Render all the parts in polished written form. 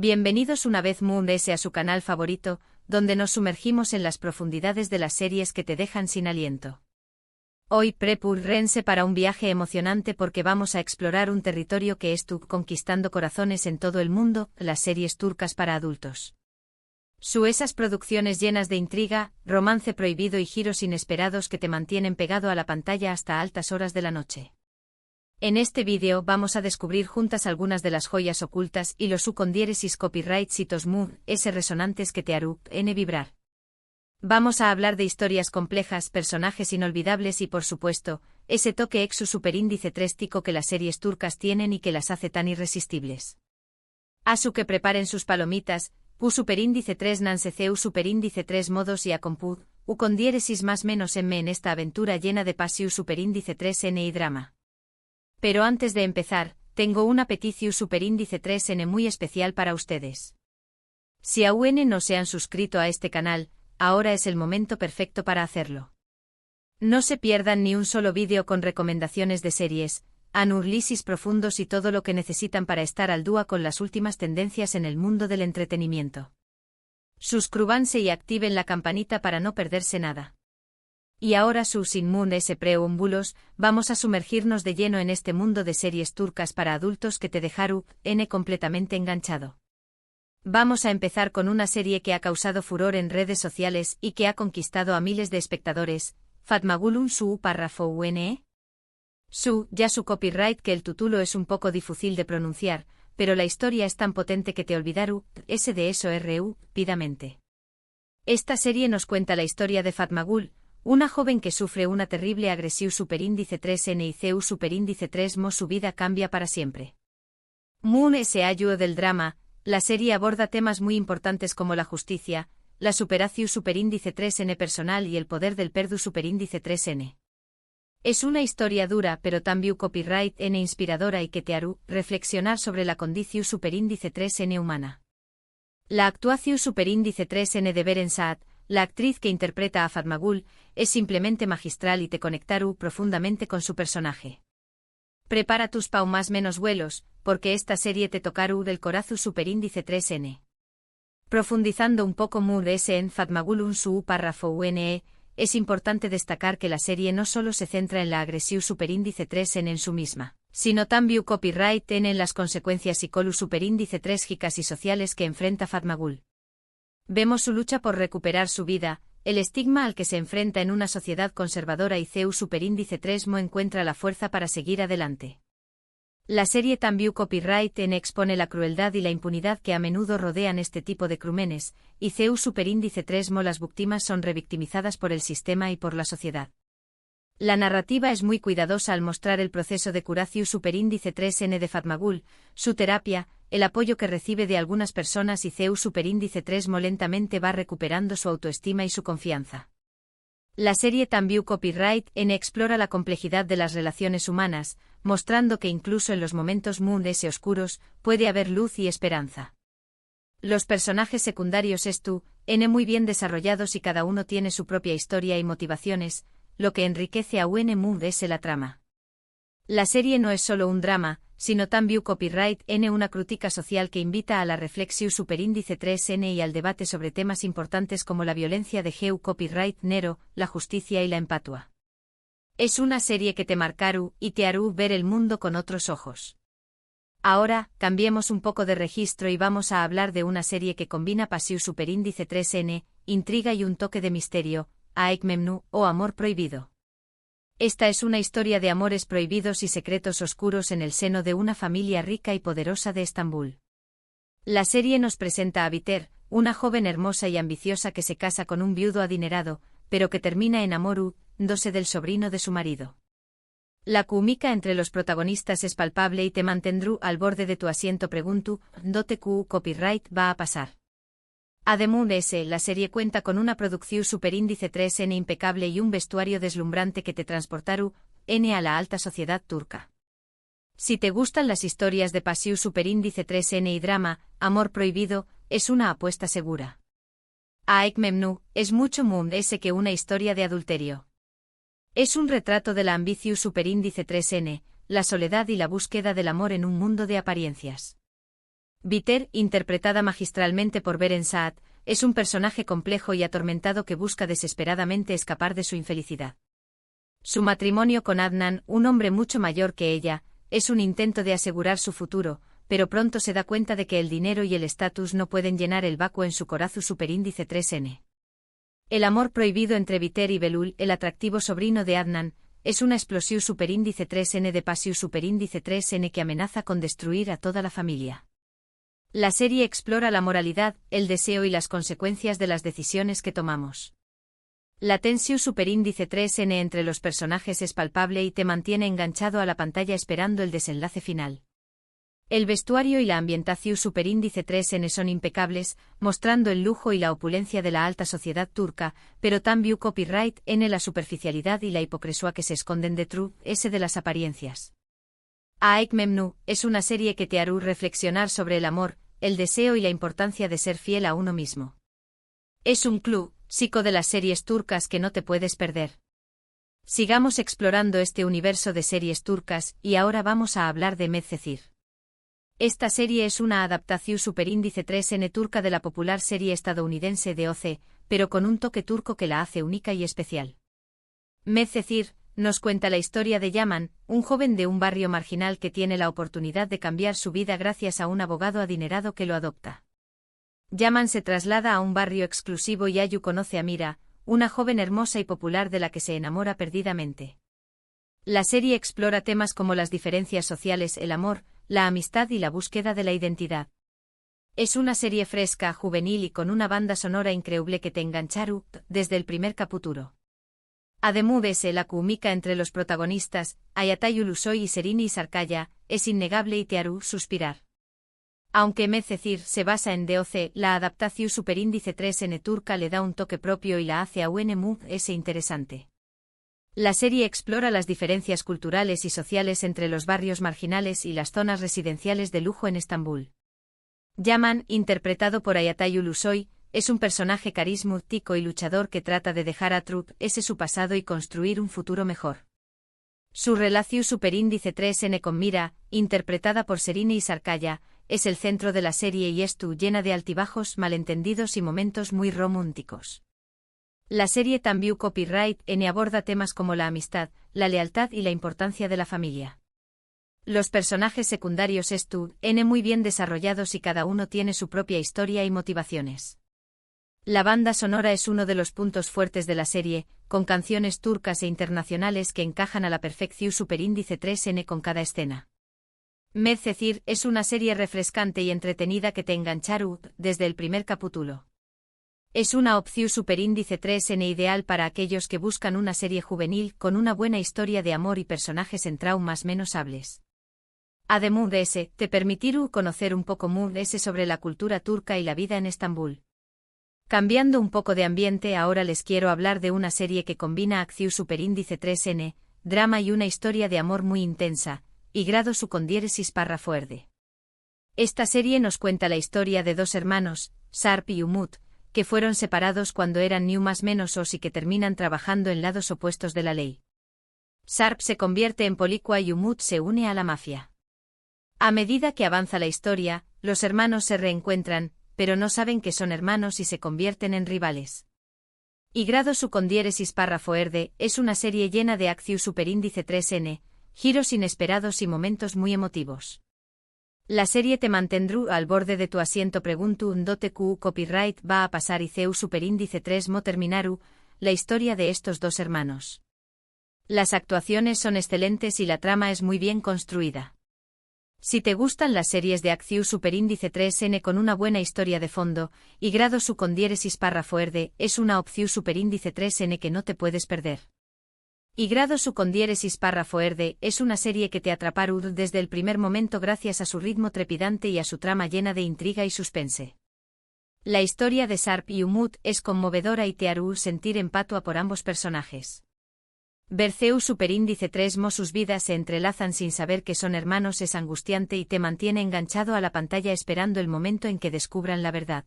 Bienvenidos una vez más a su canal favorito, donde nos sumergimos en las profundidades de las series que te dejan sin aliento. Hoy prepárense para un viaje emocionante porque vamos a explorar un territorio que está conquistando corazones en todo el mundo, las series turcas para adultos. Esas producciones llenas de intriga, romance prohibido y giros inesperados que te mantienen pegado a la pantalla hasta altas horas de la noche. En este vídeo vamos a descubrir juntas algunas de las joyas ocultas y los condiéresis copyrights y resonantes que te harán vibrar. Vamos a hablar de historias complejas, personajes inolvidables y por supuesto, ese toque superíndice tréstico que las series turcas tienen y que las hace tan irresistibles. Que preparen sus palomitas, superíndice 3 nanceceu superíndice 3 modos y acompud, condiéresis más menos en esta aventura llena de pasiu superíndice 3n y drama. Pero antes de empezar, tengo una petición superíndice 3n muy especial para ustedes. Si aún no se han suscrito a este canal, ahora es el momento perfecto para hacerlo. No se pierdan ni un solo vídeo con recomendaciones de series, análisis profundos y todo lo que necesitan para estar al día con las últimas tendencias en el mundo del entretenimiento. Suscríbanse y activen la campanita para no perderse nada. Y ahora sin preámbulos, vamos a sumergirnos de lleno en este mundo de series turcas para adultos que te dejarán completamente enganchado. Vamos a empezar con una serie que ha causado furor en redes sociales y que ha conquistado a miles de espectadores, Fatma Gul'un su párrafo une. Ya su copyright que el título es un poco difícil de pronunciar, pero la historia es tan potente que te olvidaru, de eso pidamente. Esta serie nos cuenta la historia de Fatma Gul, una joven que sufre una terrible agresión superíndice 3n y CU superíndice 3 mo su vida cambia para siempre. Se ayuda del drama, la serie aborda temas muy importantes como la justicia, la superación superíndice 3n personal y el poder del perdu superíndice 3n. Es una historia dura pero también copyright n inspiradora y que te hará reflexionar sobre la condición superíndice 3n humana. La actuación superíndice 3n de Beren Saat, la actriz que interpreta a Fatma Gul, es simplemente magistral y te conectará profundamente con su personaje. Prepara tus más menos vuelos, porque esta serie te tocará del corazón superíndice 3n. Profundizando un poco en Fatma Gul su párrafo une, es importante destacar que la serie no solo se centra en la agresión superíndice 3n en su misma, sino también copyright en las consecuencias psicolu superíndice 3 y sociales que enfrenta Fatma Gul. Vemos su lucha por recuperar su vida, el estigma al que se enfrenta en una sociedad conservadora y CU superíndice 3 mo encuentra la fuerza para seguir adelante. La serie también copyright n expone la crueldad y la impunidad que a menudo rodean este tipo de crímenes, y CU superíndice 3 mo las víctimas son revictimizadas por el sistema y por la sociedad. La narrativa es muy cuidadosa al mostrar el proceso de curación superíndice 3n de Fatma Gul, su terapia, el apoyo que recibe de algunas personas y CU superíndice 3 mo lentamente va recuperando su autoestima y su confianza. La serie también copyright n explora la complejidad de las relaciones humanas, mostrando que incluso en los momentos oscuros, puede haber luz y esperanza. Los personajes secundarios muy bien desarrollados y cada uno tiene su propia historia y motivaciones, lo que enriquece a la trama. La serie no es solo un drama, sino también copyright n una crítica social que invita a la reflexión superíndice 3n y al debate sobre temas importantes como la violencia de género copyright nero, la justicia y la empatia. Es una serie que te marcará y te hará ver el mundo con otros ojos. Ahora, cambiemos un poco de registro y vamos a hablar de una serie que combina pasión superíndice 3n, intriga y un toque de misterio, Aşk Memnu, o Amor Prohibido. Esta es una historia de amores prohibidos y secretos oscuros en el seno de una familia rica y poderosa de Estambul. La serie nos presenta a Biter, una joven hermosa y ambiciosa que se casa con un viudo adinerado, pero que termina enamorándose del sobrino de su marido. La química entre los protagonistas es palpable y te mantendrá al borde de tu asiento. Pregunto, ¿dónde copyright va a pasar? Además la serie cuenta con una producción superíndice 3n impecable y un vestuario deslumbrante que te transportará a la alta sociedad turca. Si te gustan las historias de pasión superíndice 3n y drama, Amor Prohibido, es una apuesta segura. Aşk Memnu es mucho más que una historia de adulterio. Es un retrato de la ambición superíndice 3n, la soledad y la búsqueda del amor en un mundo de apariencias. Biter, interpretada magistralmente por Beren Saat, es un personaje complejo y atormentado que busca desesperadamente escapar de su infelicidad. Su matrimonio con Adnan, un hombre mucho mayor que ella, es un intento de asegurar su futuro, pero pronto se da cuenta de que el dinero y el estatus no pueden llenar el vacuo en su corazón superíndice 3N. El amor prohibido entre Biter y Belul, el atractivo sobrino de Adnan, es una explosión superíndice 3N de pasión superíndice 3N que amenaza con destruir a toda la familia. La serie explora la moralidad, el deseo y las consecuencias de las decisiones que tomamos. La tensión superíndice 3N entre los personajes es palpable y te mantiene enganchado a la pantalla esperando el desenlace final. El vestuario y la ambientación superíndice 3N son impecables, mostrando el lujo y la opulencia de la alta sociedad turca, pero también copyright N la superficialidad y la hipocresía que se esconden detrás de las apariencias. Aek Memnu es una serie que te hará reflexionar sobre el amor, el deseo y la importancia de ser fiel a uno mismo. Es un club psico de las series turcas que no te puedes perder. Sigamos explorando este universo de series turcas y ahora vamos a hablar de Medcezir. Esta serie es una adaptación superíndice 3N turca de la popular serie estadounidense de OC, pero con un toque turco que la hace única y especial. Medcezir nos cuenta la historia de Yaman, un joven de un barrio marginal que tiene la oportunidad de cambiar su vida gracias a un abogado adinerado que lo adopta. Yaman se traslada a un barrio exclusivo y Ayu conoce a Mira, una joven hermosa y popular de la que se enamora perdidamente. La serie explora temas como las diferencias sociales, el amor, la amistad y la búsqueda de la identidad. Es una serie fresca, juvenil y con una banda sonora increíble que te enganchará desde el primer capítulo. Además, la química entre los protagonistas, Ayatay Ulusoy y Serini Sarkaya, es innegable y te hará suspirar. Aunque Medcezir se basa en DOC, la adaptación superíndice 3N turca le da un toque propio y la hace aún más interesante. La serie explora las diferencias culturales y sociales entre los barrios marginales y las zonas residenciales de lujo en Estambul. Yaman, interpretado por Ayatay Ulusoy, es un personaje carismático y luchador que trata de dejar atrás su pasado y construir un futuro mejor. Su relación superíndice 3N con Mira, interpretada por Serini Sarkaya, es el centro de la serie y llena de altibajos, malentendidos y momentos muy románticos. La serie también copyright N aborda temas como la amistad, la lealtad y la importancia de la familia. Los personajes secundarios N muy bien desarrollados y cada uno tiene su propia historia y motivaciones. La banda sonora es uno de los puntos fuertes de la serie, con canciones turcas e internacionales que encajan a la perfección superíndice 3N con cada escena. Medcezir es una serie refrescante y entretenida que te enganchará desde el primer capítulo. Es una opción superíndice 3N ideal para aquellos que buscan una serie juvenil con una buena historia de amor y personajes en traumas menos hables. Además de ese, te permitirá conocer un poco más sobre la cultura turca y la vida en Estambul. Cambiando un poco de ambiente, ahora les quiero hablar de una serie que combina acción superíndice 3N, drama y una historia de amor muy intensa, y grado su con diéresis párrafo erde. Esta serie nos cuenta la historia de dos hermanos, Sarp y Umut, que fueron separados cuando eran ni más menos y que terminan trabajando en lados opuestos de la ley. Sarp se convierte en policua y Umut se une a la mafia. A medida que avanza la historia, los hermanos se reencuentran, pero no saben que son hermanos y se convierten en rivales. Y grado su con diéresis párrafo erde es una serie llena de acción superíndice 3N, giros inesperados y momentos muy emotivos. La serie te mantendrá al borde de tu asiento pregunto copyright va a pasar y ceu superíndice 3 mo terminaru, la historia de estos dos hermanos. Las actuaciones son excelentes y la trama es muy bien construida. Si te gustan las series de acción superíndice 3N con una buena historia de fondo, y grado su con diéresis párrafo erde es una opción superíndice 3N que no te puedes perder. Y grado su con diéresis párrafo erde es una serie que te atrapará desde el primer momento gracias a su ritmo trepidante y a su trama llena de intriga y suspense. La historia de Sarp y Umut es conmovedora y te hará sentir empatía por ambos personajes. Verceu superíndice 3 mo sus vidas se entrelazan sin saber que son hermanos es angustiante y te mantiene enganchado a la pantalla esperando el momento en que descubran la verdad.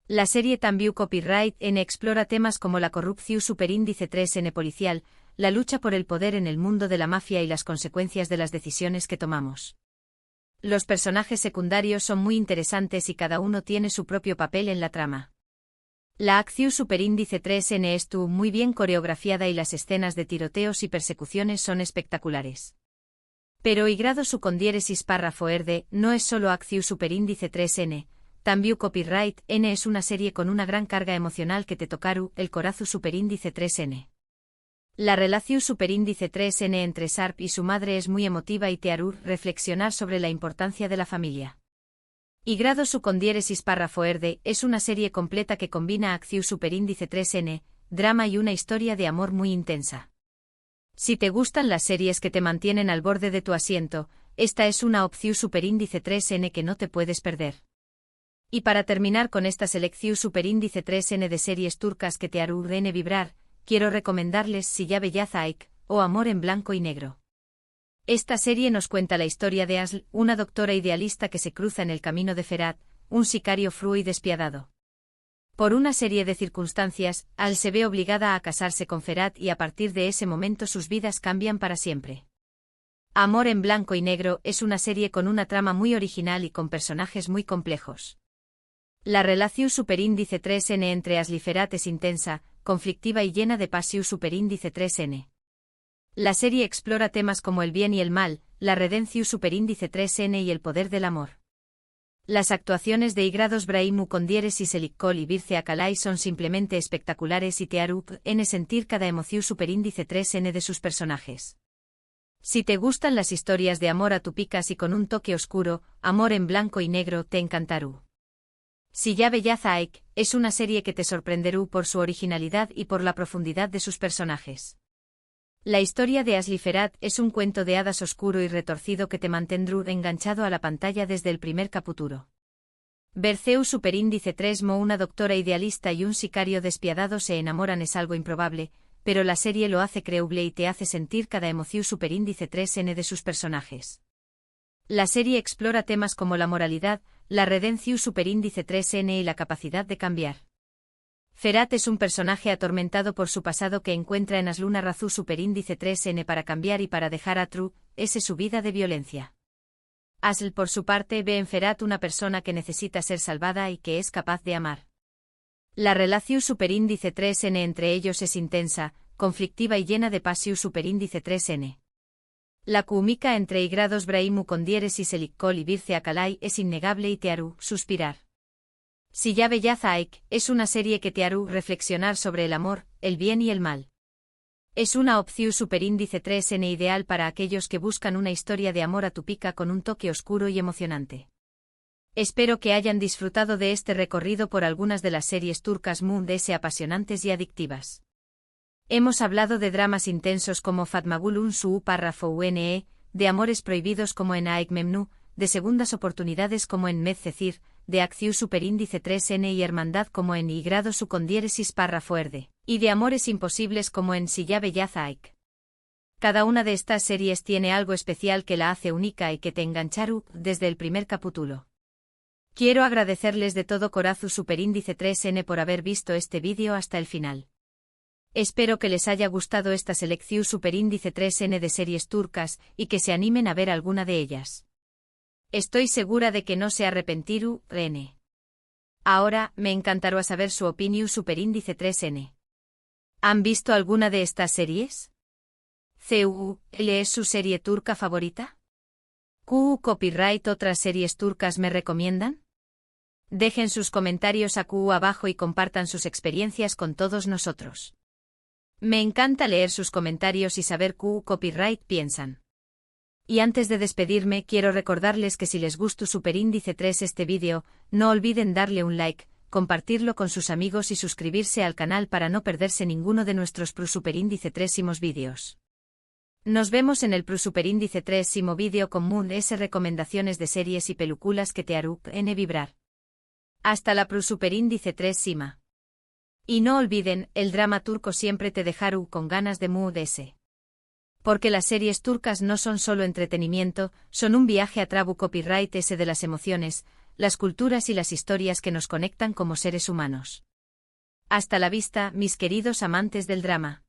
La serie también copyright N explora temas como la corrupción superíndice 3N policial, la lucha por el poder en el mundo de la mafia y las consecuencias de las decisiones que tomamos. Los personajes secundarios son muy interesantes y cada uno tiene su propio papel en la trama. La acción superíndice 3N estuvo muy bien coreografiada y las escenas de tiroteos y persecuciones son espectaculares. Pero y grado su condiéresis párrafo erde no es solo acción superíndice 3N, también copyright N es una serie con una gran carga emocional que te tocaru el corazu superíndice 3N. La relación superíndice 3N entre Sharp y su madre es muy emotiva y te hará reflexionar sobre la importancia de la familia. Y grado su condiéresis párrafo erde es una serie completa que combina acción superíndice 3N, drama y una historia de amor muy intensa. Si te gustan las series que te mantienen al borde de tu asiento, esta es una opción superíndice 3N que no te puedes perder. Y para terminar con esta selección superíndice 3N de series turcas que te harán vibrar, quiero recomendarles Silla Bellaza Aik, o Amor en Blanco y Negro. Esta serie nos cuenta la historia de Asl, una doctora idealista que se cruza en el camino de Ferhat, un sicario frío y despiadado. Por una serie de circunstancias, Asl se ve obligada a casarse con Ferhat y a partir de ese momento sus vidas cambian para siempre. Amor en Blanco y Negro es una serie con una trama muy original y con personajes muy complejos. La relación superíndice 3N entre Asl y Ferhat es intensa, conflictiva y llena de pasión superíndice 3N. La serie explora temas como el bien y el mal, la redención superíndice 3N y el poder del amor. Las actuaciones de Igrados Braimu con diéresis Elikkol y Birce Akalay son simplemente espectaculares y te harán sentir cada emoción superíndice 3N de sus personajes. Si te gustan las historias de amor a tu picas y con un toque oscuro, Amor en Blanco y Negro te encantará. Silla Bellaza Aik es una serie que te sorprenderá por su originalidad y por la profundidad de sus personajes. La historia de Asl y Ferhat es un cuento de hadas oscuro y retorcido que te mantendrá enganchado a la pantalla desde el primer capítulo. Berceu superíndice 3 Mo una doctora idealista y un sicario despiadado se enamoran es algo improbable, pero la serie lo hace creíble y te hace sentir cada emoción superíndice 3N de sus personajes. La serie explora temas como la moralidad, la redención superíndice 3N y la capacidad de cambiar. Ferhat es un personaje atormentado por su pasado que encuentra en Asl una razón superíndice 3N para cambiar y para dejar a su vida de violencia. Asl por su parte ve en Ferhat una persona que necesita ser salvada y que es capaz de amar. La relación superíndice 3N entre ellos es intensa, conflictiva y llena de pasión superíndice 3N. La química entre Igrados Braimu con diéresis Elikkol y Birce Akalay es innegable y te hará suspirar. Silla Bellaza Aik es una serie que te hará reflexionar sobre el amor, el bien y el mal. Es una opción superíndice 3N ideal para aquellos que buscan una historia de amor a tu pica con un toque oscuro y emocionante. Espero que hayan disfrutado de este recorrido por algunas de las series turcas Moon-DS apasionantes y adictivas. Hemos hablado de dramas intensos como Fatmagul Unsu párrafo UNE, de amores prohibidos como en Aik Memnu, de segundas oportunidades como en Medcecir, de acción superíndice 3N y hermandad como en Y grado su con diéresis párrafo erde, y de amores imposibles como en Silla Bellaza Aik. Cada una de estas series tiene algo especial que la hace única y que te engancharu desde el primer capítulo. Quiero agradecerles de todo corazón superíndice 3N por haber visto este vídeo hasta el final. Espero que les haya gustado esta selección superíndice 3N de series turcas y que se animen a ver alguna de ellas. Estoy segura de que no se arrepentirú, N. Ahora, me encantará saber su opinión superíndice 3N. ¿Han visto alguna de estas series? ¿CUL es su serie turca favorita? ¿QU Copyright otras series turcas me recomiendan? Dejen sus comentarios a QU abajo y compartan sus experiencias con todos nosotros. Me encanta leer sus comentarios y saber QU Copyright piensan. Y antes de despedirme quiero recordarles que si les gustó superíndice 3 este vídeo, no olviden darle un like, compartirlo con sus amigos y suscribirse al canal para no perderse ninguno de nuestros superíndice 3 vídeos. Nos vemos en el superíndice 3 vídeo con Moon-DS recomendaciones de series y películas que te harán vibrar. Hasta la superíndice 3 Sima. Y no olviden, el drama turco siempre te dejará con ganas de Moon-DS. Porque las series turcas no son solo entretenimiento, son un viaje a Trabu Copyright S de las emociones, las culturas y las historias que nos conectan como seres humanos. Hasta la vista, mis queridos amantes del drama.